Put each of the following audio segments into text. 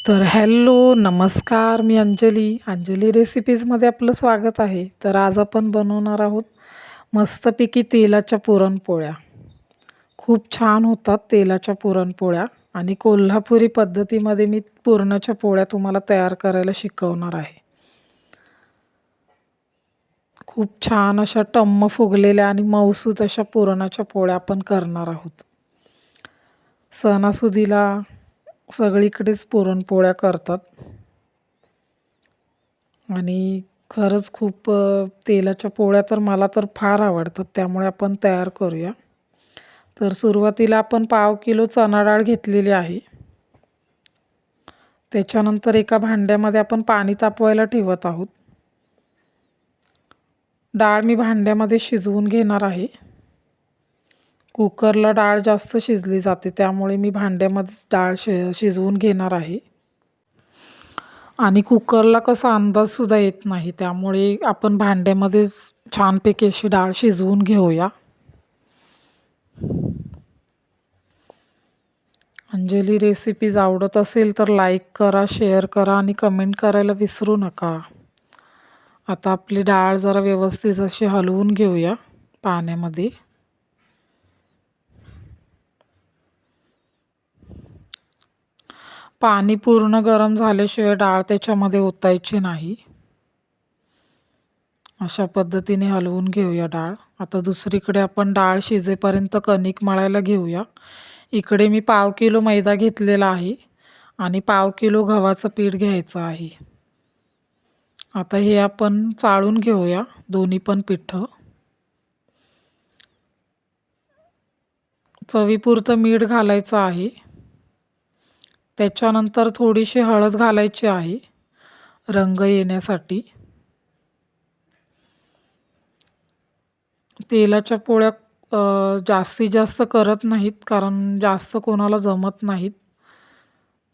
तर हॅलो, नमस्कार. मी अंजली रेसिपीजमध्ये आपलं स्वागत आहे. तर आज आपण बनवणार आहोत मस्तपैकी तेलाच्या पुरणपोळ्या. खूप छान होतात तेलाच्या पुरणपोळ्या आणि कोल्हापुरी पद्धतीमध्ये मी पुरणाच्या पोळ्या तुम्हाला तयार करायला शिकवणार आहे. खूप छान अशा टम्म फुगलेल्या आणि मऊसूत अशा पुरणाच्या पोळ्या आपण करणार आहोत. सणासुदीला सगळीकडेच पुरणपोळ्या करतात आणि खरंच खूप तेलाच्या पोळ्या तर मला तर फार आवडतात, त्यामुळे आपण तयार करूया. तर सुरुवातीला आपण पाव किलो चणा डाळ घेतलेली आहे. त्याच्यानंतर एका भांड्यामध्ये आपण पाणी तापवायला ठेवत आहोत. डाळ मी भांड्यामध्ये शिजवून घेणार आहे. कुकरला डाळ जास्त शिजली जाते, त्यामुळे मी भांड्यामध्येच डाळ शिजवून घेणार आहे. आणि कुकरला कसा अंदाजसुद्धा येत नाही, त्यामुळे आपण भांड्यामध्येच छानपैकी अशी डाळ शिजवून घेऊया. अंजली रेसिपीज आवडत असेल तर लाईक करा, शेअर करा आणि कमेंट करायला विसरू नका. आता आपली डाळ जरा व्यवस्थित अशी हलवून घेऊया पाण्यामध्ये. पाणी पूर्ण गरम झाल्याशिवाय डाळ त्याच्यामध्ये ओतायची नाही. अशा पद्धतीने हलवून घेऊया डाळ. आता दुसरीकडे आपण डाळ शिजेपर्यंत कणिक मळायला घेऊया. इकडे मी पाव किलो मैदा घेतलेला आहे आणि पाव किलो गव्हाचं पीठ घ्यायचं आहे. आता हे आपण चाळून घेऊया दोन्ही पण पिठं. चवीपुरतं मीठ घालायचं आहे. त्याच्यानंतर थोडीशी हळद घालायची आहे रंग येण्यासाठी. तेलाच्या पोळ्या जास्तीत जास्त करत नाहीत, कारण जास्त कोणाला जमत नाहीत.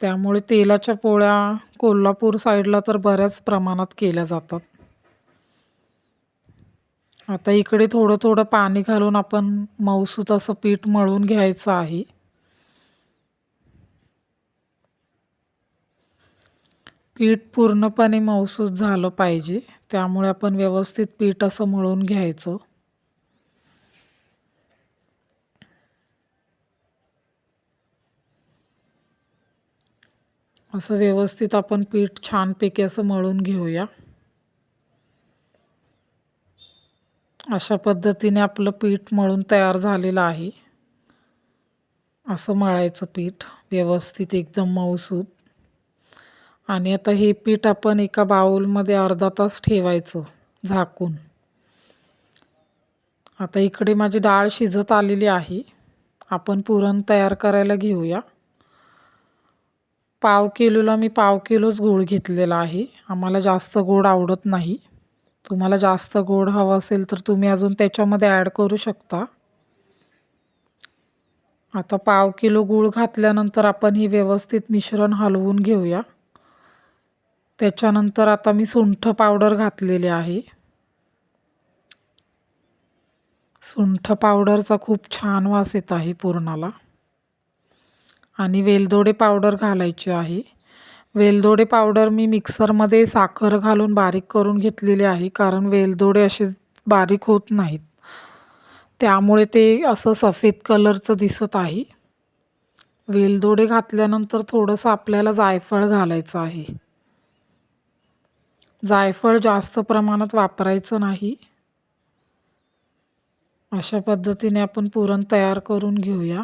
त्यामुळे तेलाच्या पोळ्या कोल्हापूर साईडला तर बऱ्याच प्रमाणात केल्या जातात. आता इकडे थोडं थोडं पाणी घालून आपण मऊसूत असं पीठ मळून घ्यायचं आहे. पीठ पूर्णपणे मऊसूत झालं पाहिजे, त्यामुळे आपण व्यवस्थित पीठ असं मळून घ्यायचं. असं व्यवस्थित आपण पीठ छानपैकी असं मळून घेऊया. अशा पद्धतीने आपलं पीठ मळून तयार झालेलं आहे. असं मळायचं पीठ व्यवस्थित एकदम मऊसूत. आणि आता हे पीठ आपण एका बाउलमध्ये अर्धा तास ठेवायचं झाकून. आता इकडे माझी डाळ शिजत आलेली आहे. आपण पुरण तयार करायला घेऊया. पाव किलोला मी पाव किलोच गूळ घेतलेला आहे. आम्हाला जास्त गोड आवडत नाही. तुम्हाला जास्त गोड हवं असेल तर तुम्ही अजून त्याच्यामध्ये ॲड करू शकता. आता पाव किलो गूळ घातल्यानंतर आपण हे व्यवस्थित मिश्रण हलवून घेऊया. त्याच्यानंतर आता मी सुंठ पावडर घातलेली आहे. सुंठ पावडरचा खूप छान वास येत आहे पुरणाला. आणि वेलदोडे पावडर घालायची आहे. वेलदोडे पावडर मी मिक्सरमध्ये साखर घालून बारीक करून घेतलेली आहे, कारण वेलदोडे असे बारीक होत नाहीत, त्यामुळे ते असं सफेद कलरचं दिसत आहे. वेलदोडे घातल्यानंतर थोडंसं आपल्याला जायफळ घालायचं आहे. जायफळ जास्त प्रमाणात वापरायचं नाही. अशा पद्धतीने आपण पुरण तयार करून घेऊया.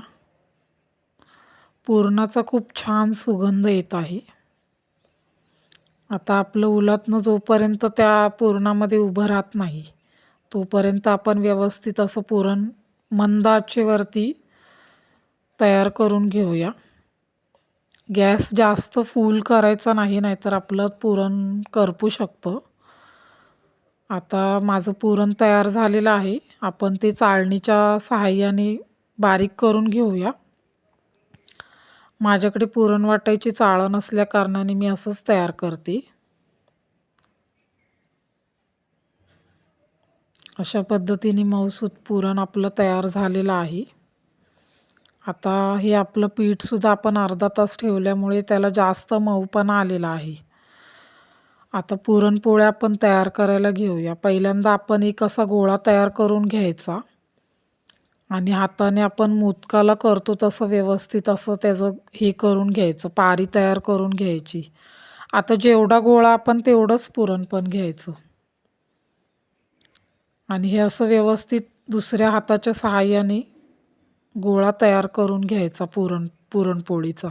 पुरणाचा खूप छान सुगंध येत आहे. आता आपलं उलटणं जोपर्यंत त्या पुरणामध्ये उभं राहत नाही, तोपर्यंत आपण व्यवस्थित असं पुरण मंद आचेवरती तयार करून घेऊया. गॅस जास्त फुल करायचा नाही, नाहीतर आपलं पुरण करपू शकतं. आता माझं पुरण तयार झालेलं आहे. आपण ते चाळणीच्या सहाय्याने बारीक करून घेऊया. माझ्याकडे पुरण वाटायची चाळण असल्या कारणाने मी असंच तयार करते. अशा पद्धतीने मऊसूत पुरण आपलं तयार झालेलं आहे. आता हे आपलं पीठसुद्धा आपण अर्धा तास ठेवल्यामुळे त्याला जास्त मऊपणा आलेला आहे. आता पुरणपोळ्या आपण तयार करायला घेऊया. पहिल्यांदा आपण एक असा गोळा तयार करून घ्यायचा आणि हाताने आपण मोदकाला करतो तसं व्यवस्थित असं त्याचं हे करून घ्यायचं, पारी तयार करून घ्यायची. आता जेवढा गोळा आपण तेवढंच पुरण पण घ्यायचं आणि हे असं व्यवस्थित दुसऱ्या हाताच्या सहाय्याने गोळा तयार करून घ्यायचा पुरणपोळीचा.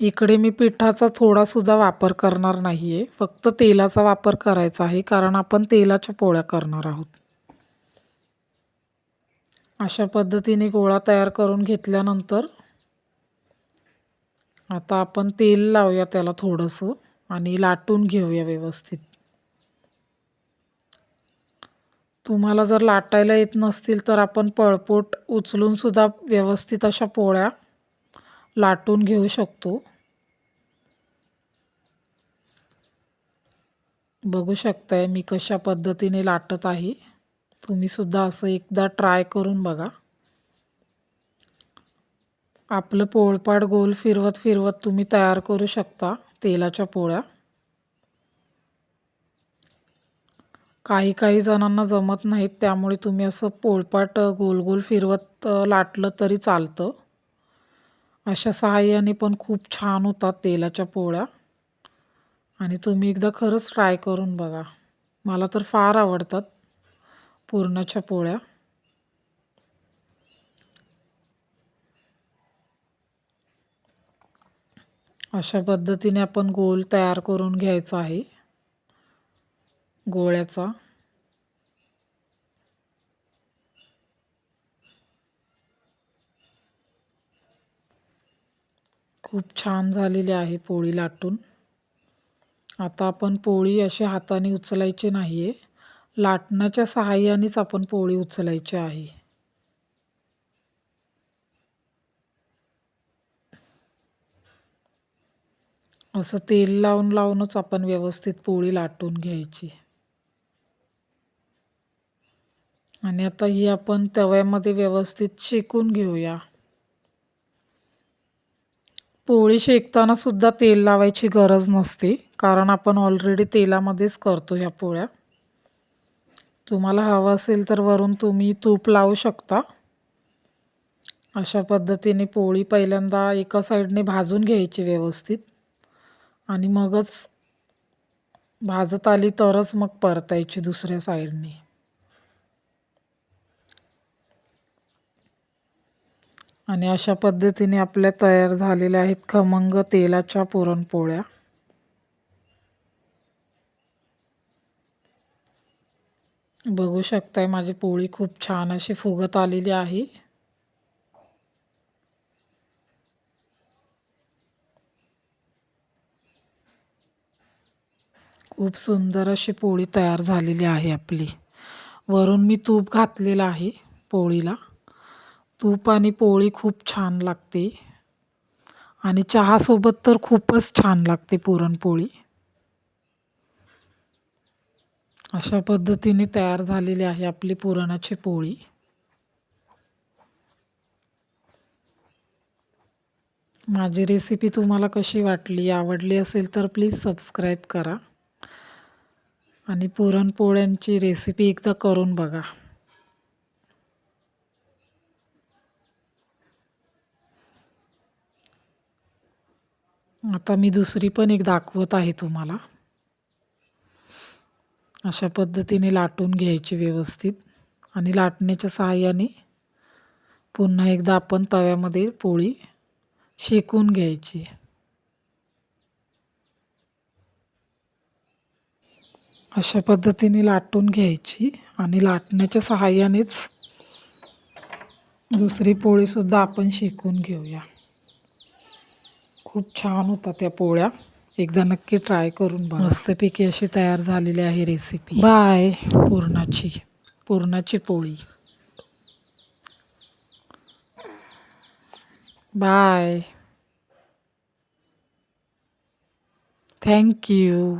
इकडे मी पिठाचा थोडासुद्धा वापर करणार नाही आहे, फक्त तेलाचा वापर करायचा आहे, कारण आपण तेलाच्या पोळ्या करणार आहोत. अशा पद्धतीने गोळा तयार करून घेतल्यानंतर आता आपण तेल लावूया त्याला थोडंसं आणि लाटून घेऊया व्यवस्थित. तुम्हाला जर लाटायला येत नसतील तर आपण पळपोट उचलून सुद्धा व्यवस्थित अशा पोळ्या लाटून घेऊ शकतो. बघू शकताय मी कशा पद्धतीने लाटत आहे. तुम्ही सुद्धा असं एकदा ट्राय करून बघा. आपलं पोळपाट गोल फिरवत फिरवत तुम्ही तयार करू शकता तेलाच्या पोळ्या. काही काही जणांना जमत नाहीत, त्यामुळे तुम्ही असं पोळपाट गोल गोल फिरवत लाटलं तरी चालतं. अशा सहाय्याने पण खूप छान होतात तेलाच्या पोळ्या आणि तुम्ही एकदा खरंच ट्राय करून बघा. मला तर फार आवडतात पुरणाच्या पोळ्या. अशा पद्धतीने आपण गोल तयार करून घ्यायचा आहे गोळ्याचा. खूप छान झालेली आहे पोळी लाटून. आता आपण पोळी अशी हाताने उचलायची नाही आहे, लाटण्याच्या सहाय्यानेच आपण पोळी उचलायची आहे. असं तेल लावून लावूनच आपण व्यवस्थित पोळी लाटून घ्यायची. आणि आता ही आपण तव्यामध्ये व्यवस्थित शेकून घेऊया. पोळी शेकताना सुद्धा तेल लावायची गरज नसते, कारण आपण ऑलरेडी तेलामध्येच करतो ह्या पोळ्या. तुम्हाला हवं असेल तर वरून तुम्ही तूप लावू शकता. अशा पद्धतीने पोळी पहिल्यांदा एका साईडने भाजून घ्यायची व्यवस्थित आणि मगच भाजत आली तरच मग परतायची दुसऱ्या साईडने. आणि अशा पद्धतीने आपल्या तयार झालेल्या आहेत खमंग तेलाच्या पुरणपोळ्या. बघू शकताय माझी पोळी खूप छान अशी फुगत आलेली आहे. खूप सुंदर अशी पोळी तयार झालेली आहे आपली. वरून मी तूप घातलेलं आहे पोळीला. तूप आणि पोळी खूप छान लागते आणि चहासोबत तर खूपच छान लागते पुरणपोळी. अशा पद्धतीने तयार झालेली आहे आपली पुरणाची पोळी. माझी रेसिपी तुम्हाला कशी वाटली, आवडली असेल तर प्लीज सबस्क्राईब करा आणि पुरणपोळ्यांची रेसिपी एकदा करून बघा. आता मी दुसरी पण एक दाखवत आहे तुम्हाला. अशा पद्धतीने लाटून घ्यायची व्यवस्थित आणि लाटण्याच्या सहाय्याने पुन्हा एकदा आपण तव्यामध्ये पोळी शेकून घ्यायची. अशा पद्धतीने लाटून घ्यायची आणि लाटण्याच्या सहाय्यानेच दुसरी पोळीसुद्धा आपण शेकून घेऊया. खूप छान होतात त्या पोळ्या, एकदा नक्की ट्राय करून बघा. मस्तपैकी अशी तयार झालेली आहे रेसिपी. बाय. पुरणाची पोळी. बाय. Thank you.